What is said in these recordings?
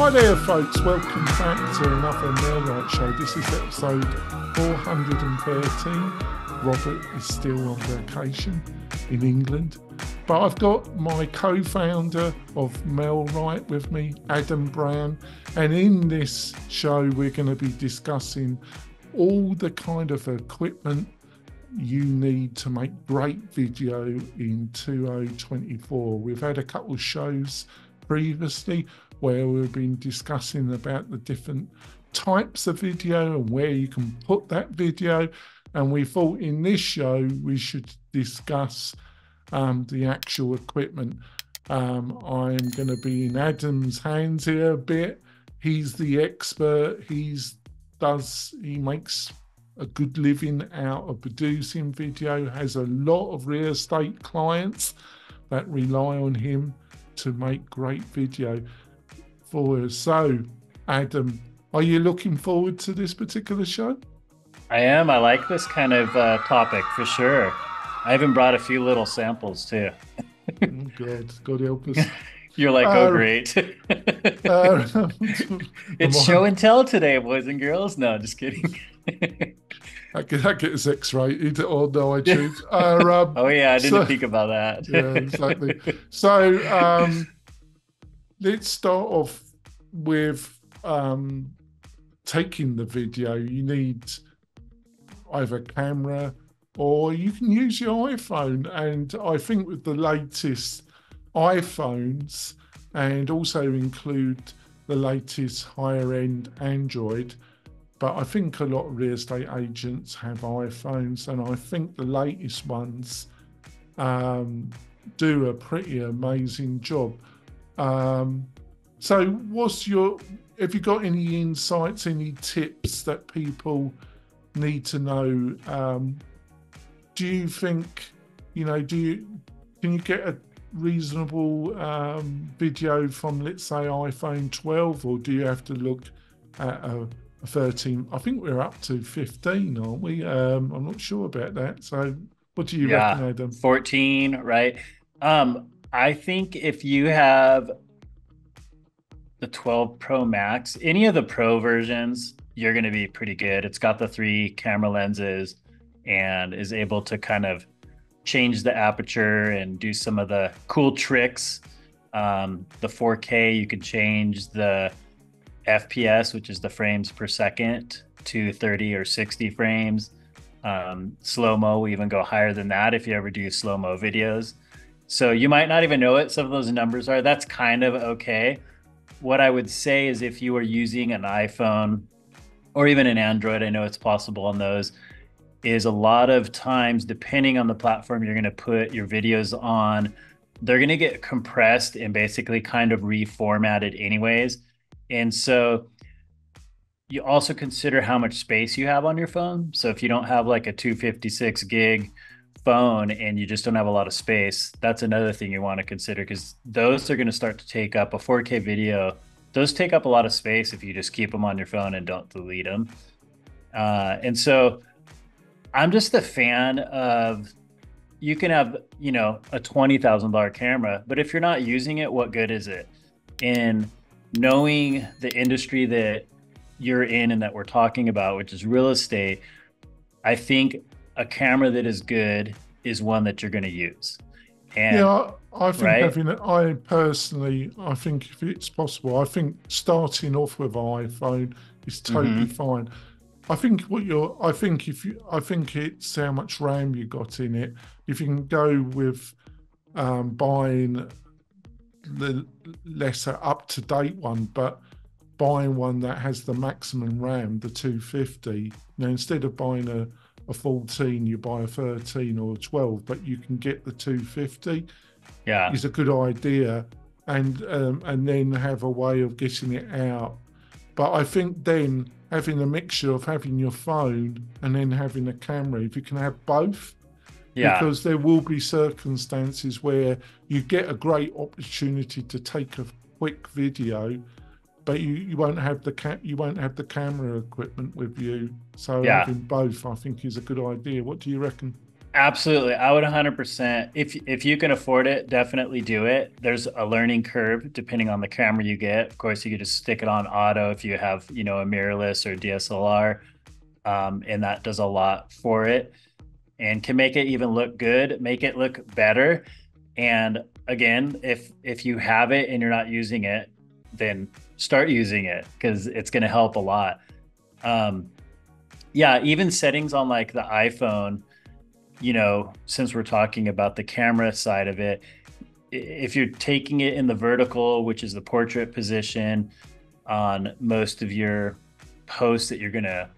Hi there, folks. Welcome back to another Maillight Show. This is episode 413. Robert is still on vacation in England, but I've got my co-founder of Maillight with me, Adam Brown, and in this show we're going to be discussing all the kind of equipment you need to make great video in 2024. We've had a couple of shows previously where we've been discussing about the different types of video and where you can put that video. And we thought in this show we should discuss the actual equipment. I'm going to be in Adam's hands here a bit. He's the expert. He makes a good living out of producing video, has a lot of real estate clients that rely on him to make great video for us. So, Adam, are you looking forward to this particular show? I am. I like this kind of topic for sure. I even brought a few little samples too. Oh, God help us. You're like, oh, great. It's show and tell today, boys and girls. No, just kidding. That gets X-rated or no iTunes. Oh yeah, I didn't think about that. Yeah, exactly. So let's start off with taking the video. You need either a camera or you can use your iPhone. And I think with the latest iPhones and also include the ation higher end Android, but I think a lot of real estate agents have iPhones, and I think the latest ones do a pretty amazing job. So have you got any insights, any tips that people need to know? Do you think, can you get a reasonable video from, let's say, iPhone 12, or do you have to look at a 13? I think we're up to 15, aren't we? I'm not sure about that. So what do you reckon, Adam? 14, right? I think if you have the 12 Pro Max, any of the Pro versions, you're going to be pretty good. It's got the 3 camera lenses and is able to kind of change the aperture and do some of the cool tricks. The 4K, you can change the FPS, which is the frames per second, to 30 or 60 frames. Slow-mo will even go higher than that if you ever do slow-mo videos. So you might not even know what some of those numbers are. That's kind of okay. What I would say is if you are using an iPhone or even an Android, I know it's possible on those, is a lot of times, depending on the platform you're going to put your videos on, they're going to get compressed and basically kind of reformatted anyways. And so you also consider how much space you have on your phone. So if you don't have like a 256 gig phone and you just don't have a lot of space, that's another thing you want to consider, because those are going to start to take up a 4K video. Those take up a lot of space if you just keep them on your phone and don't delete them. And so I'm just a fan of, you can have, a $20,000 camera, but if you're not using it, what good is it? And knowing the industry that you're in and that we're talking about, which is real estate, I think a camera that is good is one that you're going to use. And yeah, I think right? I think if it's possible, I think starting off with an iPhone is totally fine. I think it's how much RAM you got in it. If you can go with buying the lesser up-to-date one, but buying one that has the maximum RAM, the 250. Now, instead of buying a 14, you buy a 13 or a 12, but you can get the 250. Yeah, is a good idea, and then have a way of getting it out. But I think then having a mixture of having your phone and then having a camera, if you can have both, because there will be circumstances where you get a great opportunity to take a quick video, but you won't have the camera equipment with you. So having both, I think, is a good idea. What do you reckon? Absolutely. I would 100%. If you can afford it, definitely do it. There's a learning curve depending on the camera you get. Of course, you could just stick it on auto if you have, a mirrorless or DSLR. And that does a lot for it and can make it even look good, make it look better. And again, if you have it and you're not using it, then start using it because it's going to help a lot. Um, yeah, even settings on like the iPhone, since we're talking about the camera side of it, if you're taking it in the vertical, which is the portrait position on most of your posts that you're going to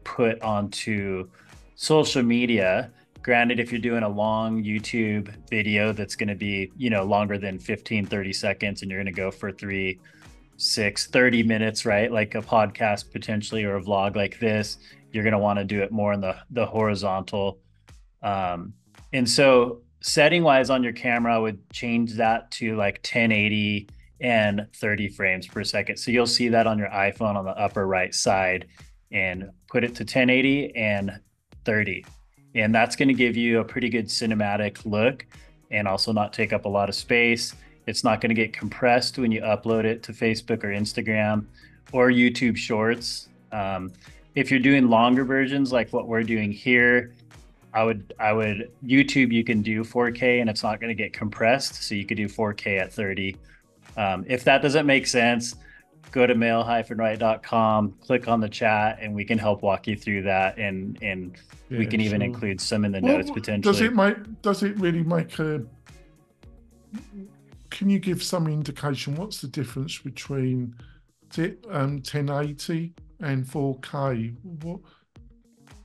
put onto social media, granted, if you're doing a long YouTube video that's going to be, longer than 15, 30 seconds, and you're going to go for 3, 6, 30 minutes, right? Like a podcast potentially or a vlog like this, you're going to want to do it more in the horizontal. um, and so setting wise on your camera, I would change that to like 1080 and 30 frames per second. So you'll see that on your iPhone on the upper right side, and put it to 1080 and 30. And that's going to give you a pretty good cinematic look and also not take up a lot of space. It's not going to get compressed when you upload it to Facebook or Instagram or YouTube Shorts. If you're doing longer versions like what we're doing here, I would YouTube, you can do 4K and it's not going to get compressed. So you could do 4K at 30. If that doesn't make sense, go to mail-right.com, click on the chat, and we can help walk you through that. And we Yeah, can even sure. include some in the What, notes does potentially. it make? Does it really make a? Can you give some indication what's the difference between 1080 and 4K? What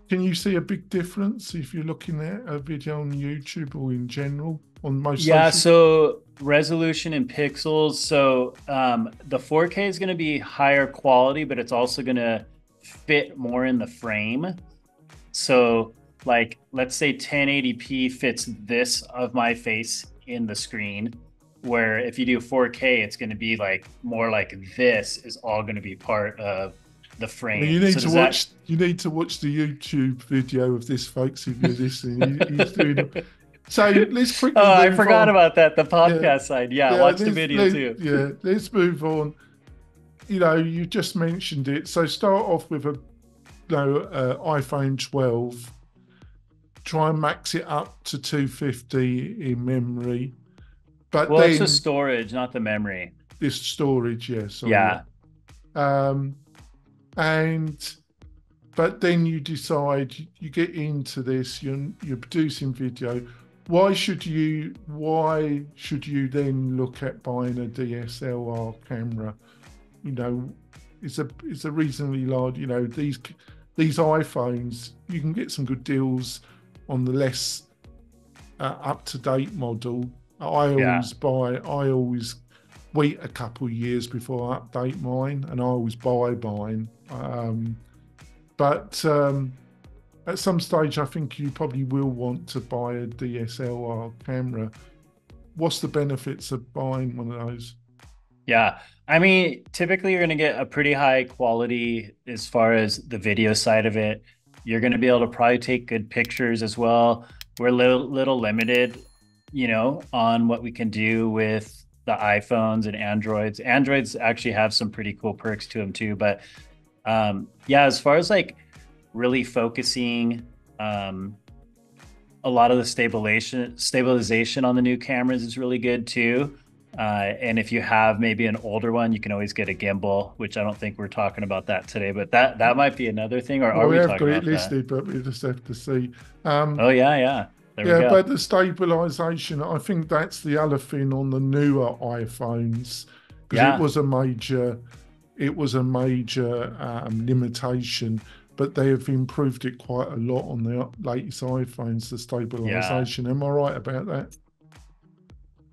can you see a big difference if you're looking at a video on YouTube or in general on most Yeah, social? so resolution in pixels. So the 4K is going to be higher quality, but it's also going to fit more in the frame. So, like, let's say 1080p fits this of my face in the screen, where if you do 4K, it's going to be like more like this is all going to be part of the Well, you frame. need So to does that? watch. You need to watch the YouTube video of this, folks. If you're listening, he's doing it. So let's quickly Oh, I move forgot on. about that. The Yeah, podcast side. Yeah, yeah. watch the video too. Let's move on. You just mentioned it. So start off with a iPhone 12. Try and max it up to 250 in memory, but Well, it's the then storage, not the memory. this storage, yeah, sorry, Yeah. yeah. Um, and but then you decide you get into this. You're producing video. Why should you then look at buying a DSLR camera? You know, it's a reasonably large. These iPhones, you can get some good deals on the less up to date model. Yeah. I always wait a couple of years before I update mine, and I always buy mine. But at some stage, I think you probably will want to buy a DSLR camera. What's the benefits of buying one of those? Yeah. I mean, typically you're going to get a pretty high quality as far as the video side of it. You're going to be able to probably take good pictures as well. We're a little limited, on what we can do with the iPhones and Androids. Androids actually have some pretty cool perks to them too. But yeah, as far as like really focusing, a lot of the stabilization on the new cameras is really good too. And if you have maybe an older one, you can always get a gimbal, which I don't think we're talking about that today, but that might be another thing. Or Well, are we we have talking got it about that? listed, but we just have to see. Um, Oh yeah, yeah. There we yeah, but go. the stabilization, I think that's the other thing on the newer iPhones, because Yeah, it was a major limitation, but they have improved it quite a lot on the latest iPhones, the yeah, stabilization. Am I right about that?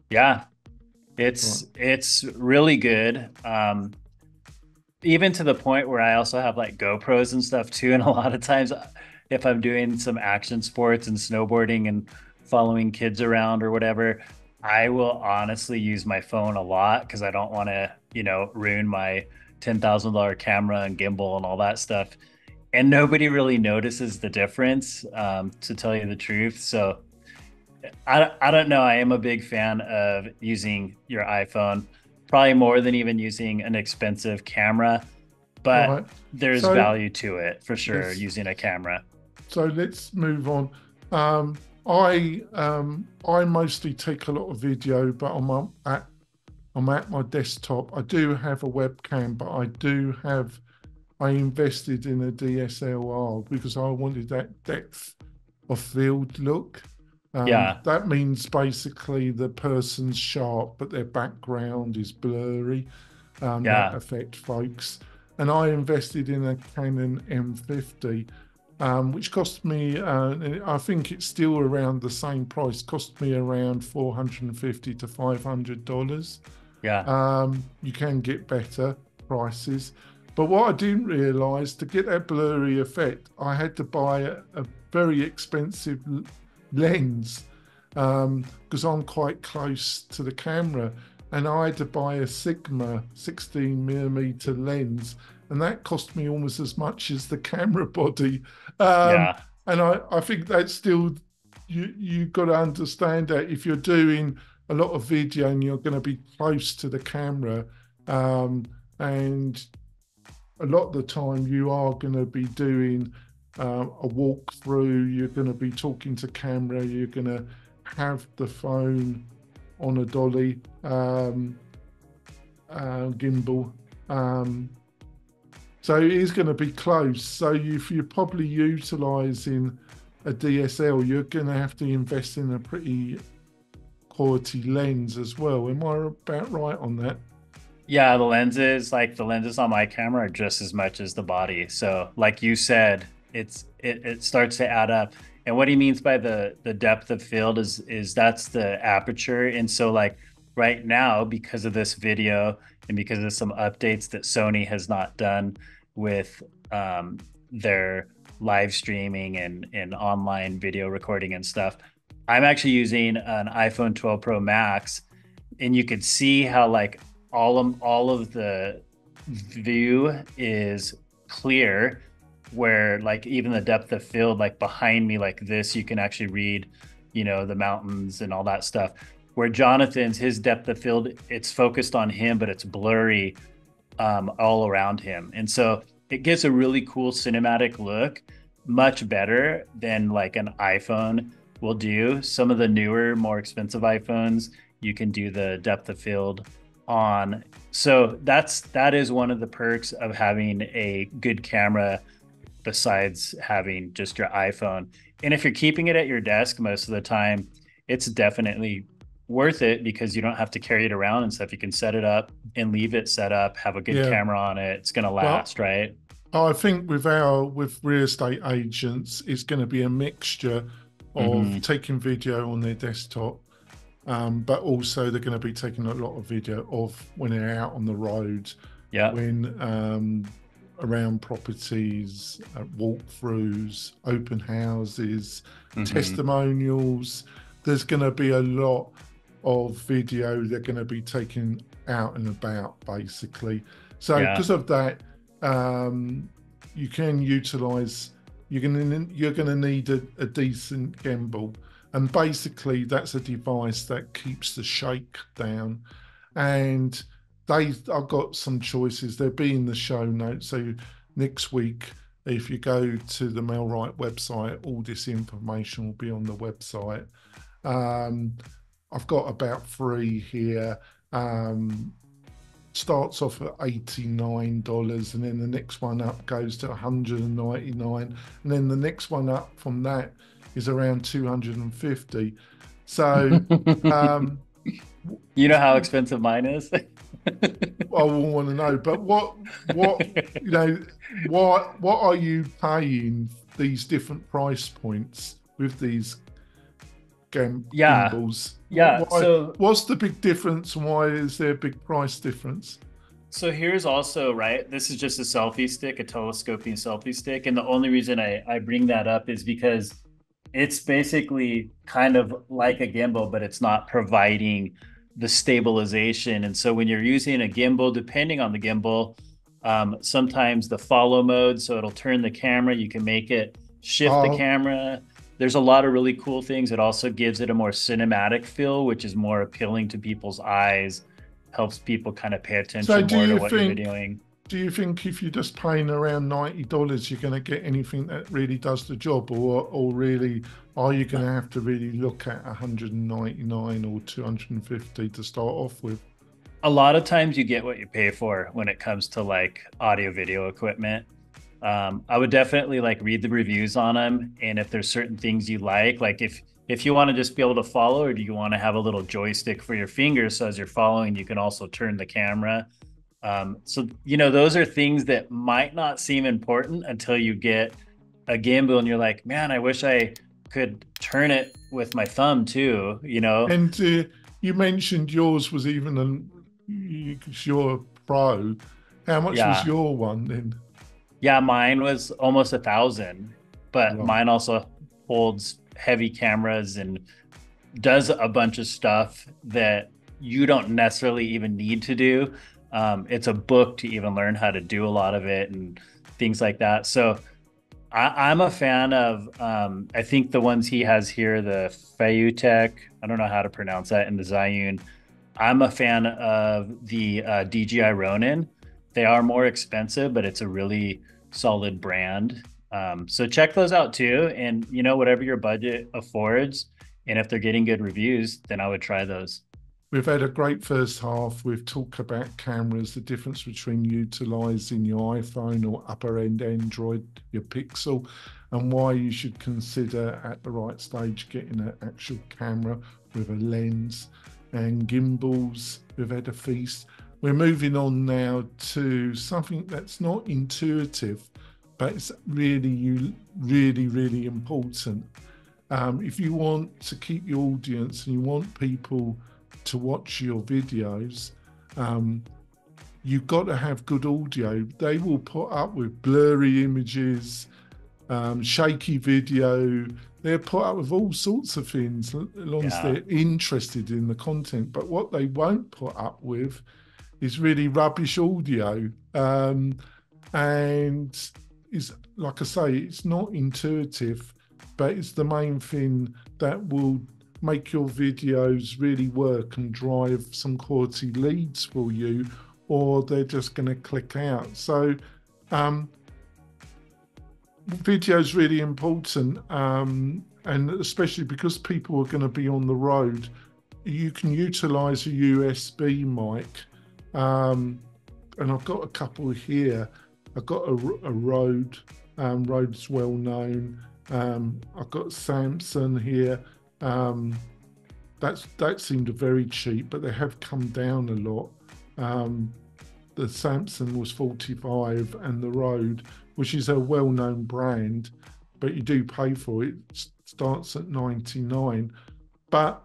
yeah. Right. It's really good. Even to the point where I also have like GoPros and stuff too. And a lot of times, if I'm doing some action sports and snowboarding and following kids around or whatever, I will honestly use my phone a lot because I don't want to, ruin my $10,000 camera and gimbal and all that stuff. and nobody really notices the difference, to tell you the truth. So I don't know. I am a big fan of using your iPhone, probably more than even using an expensive camera, but right? there's So value to it for sure let's using a camera. let's move on. I mostly take a lot of video, but I'm at my desktop. I do have a webcam, but I invested in a DSLR because I wanted that depth of field look. Yeah, That means basically the person's sharp, but their background is blurry. That yeah, affect folks. And I invested in a Canon M50, which cost me, I think it's still around the same price, cost me around $450 to $500. yeah, You can get better prices. But what I didn't realise, to get that blurry effect, I had to buy a very expensive lens because I'm quite close to the camera. And I had to buy a Sigma 16mm lens, and that cost me almost as much as the camera body. Um, yeah. and I think that's still, you got to understand that if you're doing a lot of video and you're going to be close to the camera, and a lot of the time you are going to be doing a walkthrough, you're going to be talking to camera, you're going to have the phone on a dolly, gimbal. Um, so it is going to be close. So if you're probably utilizing a DSL, you're going to have to invest in a pretty quality lens as well. Am I about right on that? Yeah, the lenses on my camera are just as much as the body. So, like you said, it starts to add up. And what he means by the depth of field is that's the aperture. And so, like right now, because of this video and because of some updates that Sony has not done with their live streaming and online video recording and stuff, I'm actually using an iPhone 12 Pro Max, and you could see how like all of the view is clear, where like even the depth of field like behind me like this, you can actually read, the mountains and all that stuff, where Jonathan's, his depth of field, it's focused on him but it's blurry all around him, and so it gives a really cool cinematic look, much better than like an iPhone will do. Some of the newer, more expensive iPhones, you can do the depth of field on. So that is one of the perks of having a good camera besides having just your iPhone. And if you're keeping it at your desk most of the time, it's definitely worth it because you don't have to carry it around and stuff. You can set it up and leave it set up, have a good Yeah. camera on it. It's going to But last, right? I think with real estate agents, it's going to be a mixture of Mm-hmm. taking video on their desktop, but also they're going to be taking a lot of video of when they're out on the road, Yeah. when around properties, walkthroughs, open houses, Mm-hmm. testimonials. There's going to be a lot of video they're going to be taking out and about, basically. So Yeah. because of that, you can utilize. You're going to need a decent gimbal, and basically that's a device that keeps the shake down. And I've got some choices. They'll be in the show notes. So next week, if you go to the Mailrite website, all this information will be on the website. Um, I've got about three here. Um, Starts off at $89, and then the next one up goes to 199, and then the next one up from that is around 250. So um, You know how expensive mine is? I will want to know. But what what are you paying these different price points with these Yeah. gimbals? Yeah. So What's the big difference, and why is there a big price difference? So here's also, right, this is just a selfie stick, a telescoping selfie stick. And the only reason I bring that up is because it's basically kind of like a gimbal, but it's not providing the stabilization. And so when you're using a gimbal, depending on the gimbal, Sometimes the follow mode, so it'll turn the camera. You can make it shift the Oh, camera. There's a lot of really cool things. It also gives it a more cinematic feel, which is more appealing to people's eyes, helps people kind of pay so attention more to what you're videoing. do you think if you're just paying around $90, you're going to get anything that really does the job, or really are you going to have to really look at 199 or 250 to start off with? A lot of times you get what you pay for when it comes to like audio video equipment. I would definitely like read the reviews on them, and if there's certain things you like if you want to just be able to follow, or do you want to have a little joystick for your fingers so as you're following you can also turn the camera. So those are things that might not seem important until you get a gimbal and you're like, man, I wish I could turn it with my thumb too. And you mentioned yours was even your pro. How much was Yeah. your one then? Yeah, mine was almost 1,000, but Right. mine also holds heavy cameras and does a bunch of stuff that you don't necessarily even need to do. It's a book to even learn how to do a lot of it and things like that. So I'm a fan of, I think the ones he has here, the Fayutech, I don't know how to pronounce that, and the Zhiyun. I'm a fan of the DJI Ronin. They are more expensive, but it's a really solid brand. So check those out too. And whatever your budget affords, and if they're getting good reviews, then I would try those. We've had a great first half. We've talked about cameras, the difference between utilizing your iPhone or upper end Android, your Pixel, and why you should consider at the right stage getting an actual camera with a lens and gimbals. We've had a feast. We're moving on now to something that's not intuitive, but it's really important. If you want to keep your audience and you want people to watch your videos, you've got to have good audio. They will put up with blurry images, shaky video. They'll put up with all sorts of things as long as Yeah. they're interested in the content. But what they won't put up with is really rubbish audio. And it's like I say, it's not intuitive, but it's the main thing that will make your videos really work and drive some quality leads for you, or they're just going to click out. So video is really important, and especially because people are going to be on the road, you can utilize a USB mic. And I've got a couple here. I've got a Rode. Rode's well known. I've got Samsung here. That seemed very cheap, but they have come down a lot. The Samsung was 45, and the Rode, which is a well-known brand, but you do pay for it, starts at 99. But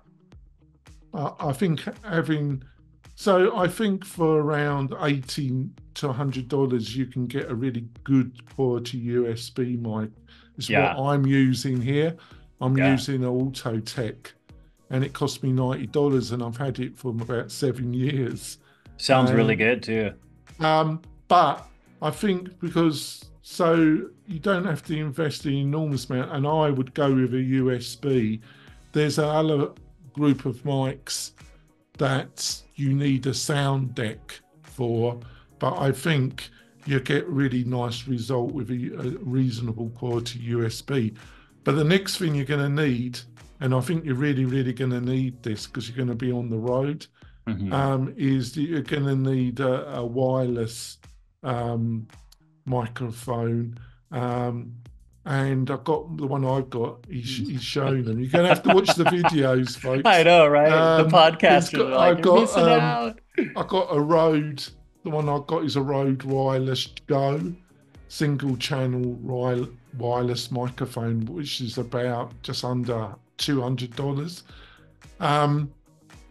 I think I think for around $80 to $100, you can get a really good quality USB mic. It's what Yeah. I'm using here. I'm Yeah. using an Autotech, and it cost me $90, and I've had it for about 7 years. Sounds really And good too. but I think because so you don't have to invest an enormous amount, and I would go with a USB. There's another group of mics that you need a sound deck for, but I think you get really nice result with a reasonable quality USB. But the next thing you're going to need, and I think you're really going to need this because you're going to be on the road, Hmm. is that you're going to need a wireless microphone. And I've got the one I've got. He's showing them. You're going to have to watch the videos, I folks. know, right? The He's podcasters got. are like, you're missing out. I got a Rode. The one I've got is a Rode Wireless Go, single channel wireless microphone, which is about just under $200. Um,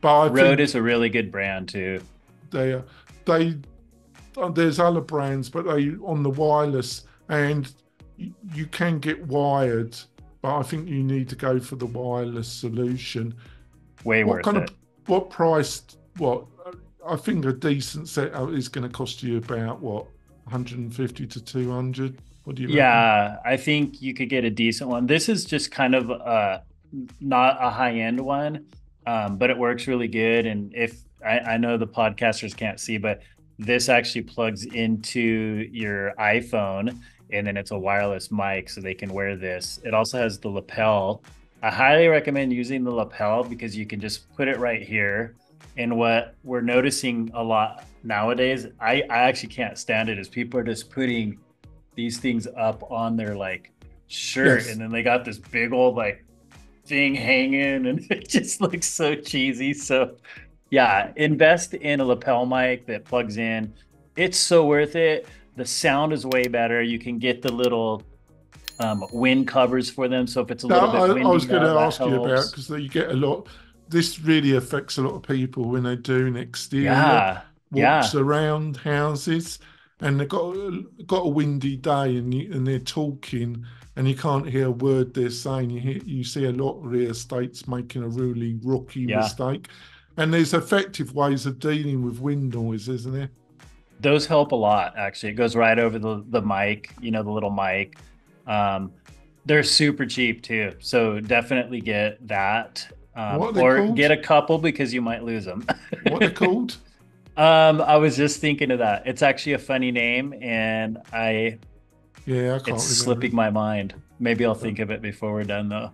but I Rode think is a really good brand too. they they there's other brands, but they on the wireless, and you can get wired, but I think you need to go for the wireless solution. Way What worth kind of it. what price? What I think a decent setup is going to cost you about what 150 to 200. What do you reckon? Yeah, I think you could get a decent one. This is just kind of not a high end one, but it works really good. And if I know the podcasters can't see, but this actually plugs into your iPhone and then it's a wireless mic so they can wear this. It also has the lapel. I highly recommend using the lapel because you can just put it right here. And what we're noticing a lot nowadays, I actually can't stand it, is people are just putting these things up on their like shirt Yes. and then they got this big old like thing hanging and it just looks so cheesy. So yeah, invest in a lapel mic that plugs in. It's so worth it. The sound is way better. You can get the little wind covers for them, so if it's a Now, little bit I was windy, going to that ask you about, helps. because you get a lot, this really affects a lot of people when they're doing exterior Yeah, walks yeah, around houses, and they've got a windy day, and they're talking, and you can't hear a word they're saying. You see a lot of real estates making a really rookie yeah. mistake, and there's effective ways of dealing with wind noise, isn't there? Those help a lot, actually. It goes right over the mic, you know, the little mic. Um, they're super cheap too. So definitely get that. What are they Or get called? a couple because you might lose them. What are they called? I was just thinking of that. It's actually a funny name and Yeah, I it's can't remember slipping it. my mind. Maybe I'll Uh, think of it before we're done though.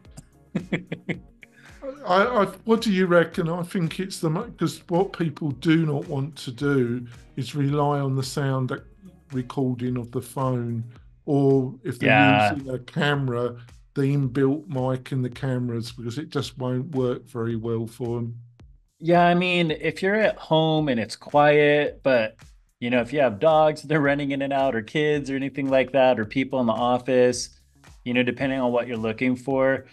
what do you reckon? I think it's because what people do not want to do is rely on the recording of the phone, or if they're Yeah. using a camera, the inbuilt mic in the cameras, because it just won't work very well for them. Yeah, I mean, if you're at home and it's quiet, but you know, if you have dogs, they're running in and out, or kids, or anything like that, or people in the office, you know, depending on what you're looking for,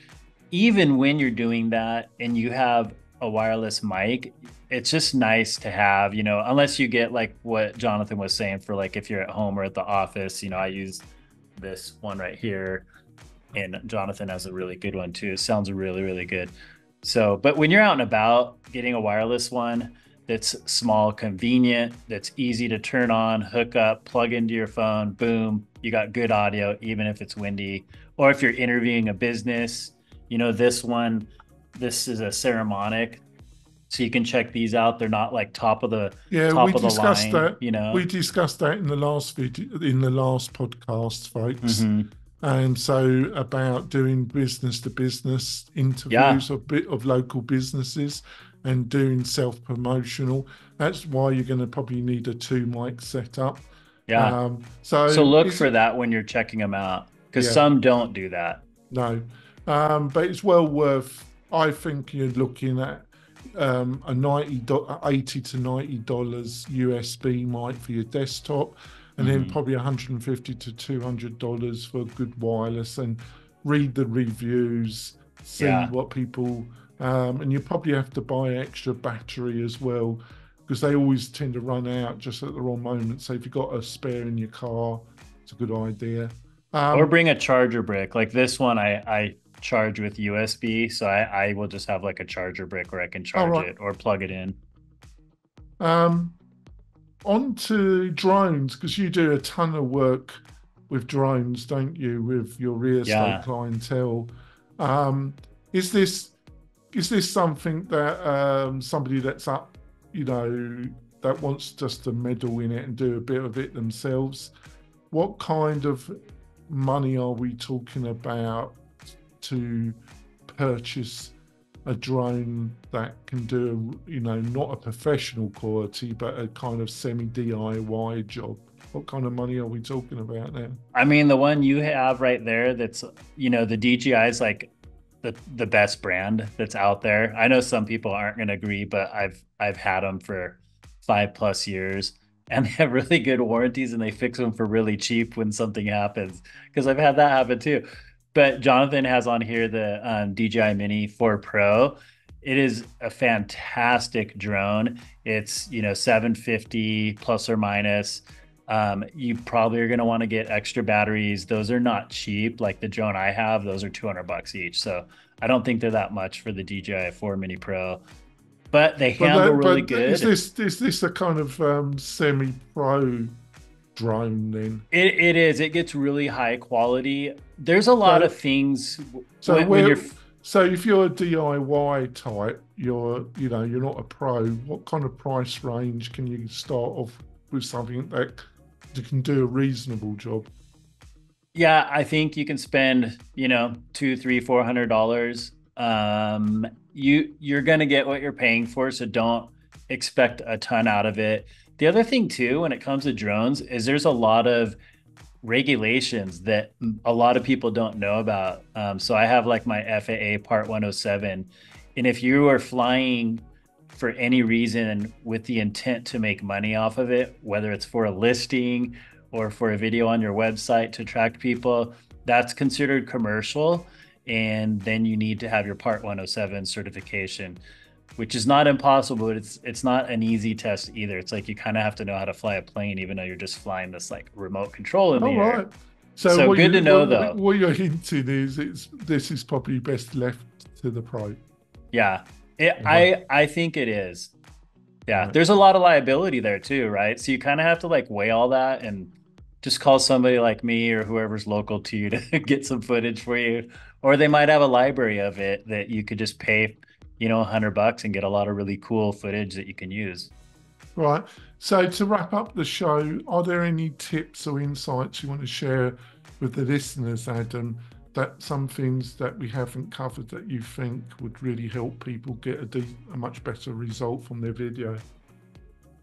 even when you're doing that and you have a wireless mic, it's just nice to have, you know, unless you get like what Jonathan was saying for like if you're at home or at the office, you know, I use this one right here and Jonathan has a really good one too. It sounds really, really good. So, but when you're out and about, getting a wireless one that's small, convenient, that's easy to turn on, hook up, plug into your phone, boom, you got good audio, even if it's windy. Or if you're interviewing a business, you know, this is a Ceramonic. So you can check these out. They're not like Yeah, top of the line, you We know. discussed that in the last video, in the last podcast, folks. Hmm. And so about doing business to business Yeah. interviews of bit of local businesses and doing self promotional. That's why you're going to probably need a two mic setup. Yeah. So So look is for it? that when you're checking them out because Yeah, some don't do that. no, but it's well worth. I think you're looking at a 80 to $90 USB mic for your desktop, and then Hmm. probably 150 to $200 for good wireless. And read the reviews, see Yeah. what people, and you probably have to buy extra battery as well, because they always tend to run out just at the wrong moment. So if you've got a spare in your car, it's a good idea. Or Um, bring a charger brick. Like this one, I charge with USB. So I will just have like a charger brick where I can all charge right. it or plug it in. Um, On to drones, because you do a ton of work with drones, don't you, with your real estate Yeah. clientele? Um, is this is this something that somebody that's up, you know, that wants just to meddle in it and do a bit of it themselves? What kind of money are we talking about to purchase a drone that can do, you know, not a professional quality, but a kind of semi DIY job? What kind of money are we talking about now? I mean, the one you have right there, that's, you know, the DJI is like the best brand that's out there. I know some people aren't going to agree, but I've had them for 5+ years and they have really good warranties and they fix them for really cheap when something happens. Because I've had that happen too. But Jonathan has on here the DJI Mini 4 Pro. It is a fantastic drone. It's, you know, 750 plus or minus. You probably are going to want to get extra batteries. Those are not cheap. Like the drone I have, those are $200 each. So I don't think they're that much for the DJI 4 Mini Pro, but they handle really But good. is this a kind of semi-pro drone then. It is. It gets really high quality. There's a lot So, of things so when you're. so if you're a DIY type, you're not a pro. What kind of price range can you start off with something that you can do a reasonable job? Yeah, I think you can spend, two, three, $400. You're gonna get what you're paying for, so don't expect a ton out of it. The other thing too, when it comes to drones, is there's a lot of regulations that a lot of people don't know about. So I have like my FAA Part 107, and if you are flying for any reason with the intent to make money off of it, whether it's for a listing or for a video on your website to attract people, that's considered commercial. And then you need to have your Part 107 certification, which is not impossible, but it's not an easy test either. It's like you kind of have to know how to fly a plane, even though you're just flying this like remote control in the All air. right. So So good to know though. what you're hinting is this is probably best left to the pro. Yeah, Right. I think it is. Yeah, Right. there's a lot of liability there too, right? So you kind of have to like weigh all that and just call somebody like me or whoever's local to you to get some footage for you. Or they might have a library of it that you could just pay, $100 and get a lot of really cool footage that you can use. Right. So to wrap up the show, are there any tips or insights you want to share with the listeners, Adam, that some things that we haven't covered that you think would really help people get a much better result from their video?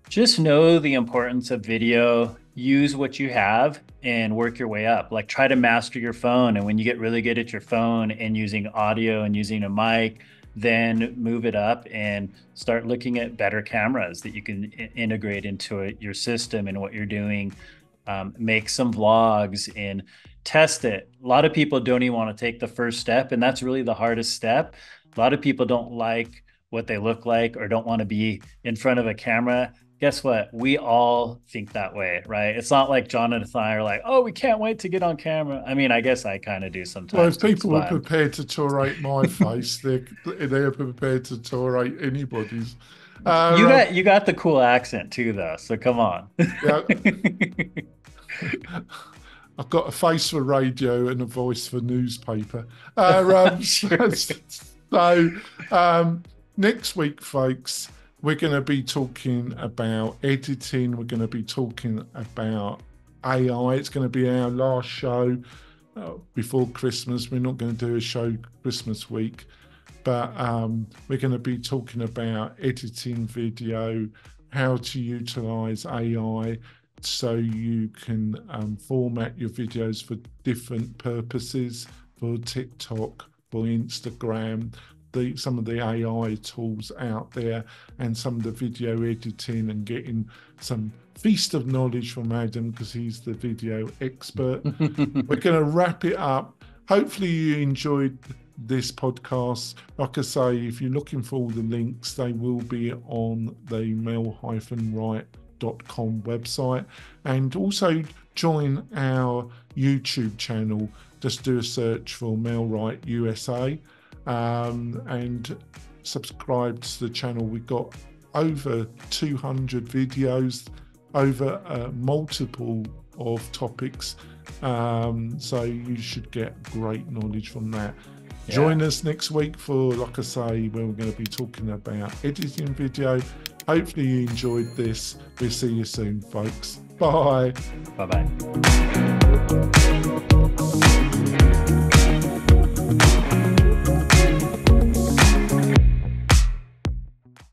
Just know the importance of video. Use what you have and work your way up. Like try to master your phone. And when you get really good at your phone and using audio and using a mic, then move it up and start looking at better cameras that you can integrate into your system and what you're doing. Make some vlogs and test it. A lot of people don't even want to take the first step, and that's really the hardest step. A lot of people don't like what they look like or don't want to be in front of a camera. Guess what? We all think that way, right? It's not like Jonathan and I are like, oh, we can't wait to get on camera. I mean, I guess I kind of do Well, sometimes if because it's people were fun. prepared to tolerate my face, they're prepared to tolerate anybody's. You got the cool accent too, though. So come on. Yeah, I've got a face for radio and a voice for newspaper. Sure. So next week, folks, we're going to be talking about editing. We're going to be talking about AI. It's going to be our last show before Christmas. We're not going to do a show Christmas week, but we're going to be talking about editing video, how to utilize AI so you can format your videos for different purposes, for TikTok, for Instagram, some of the AI tools out there, and some of the video editing, and getting some feast of knowledge from Adam because he's the video expert. We're going to wrap it up. Hopefully you enjoyed this podcast. Like I say, if you're looking for all the links, they will be on the mel-right.com website, and also join our YouTube channel. Just do a search for Mel Right USA and subscribe to the channel. We've got over 200 videos over multiple of topics, so you should get great knowledge from that. Yeah. Join us next week for, like I say, where we're going to be talking about editing video. Hopefully you enjoyed this. We'll see you soon, folks. Bye. Bye-bye.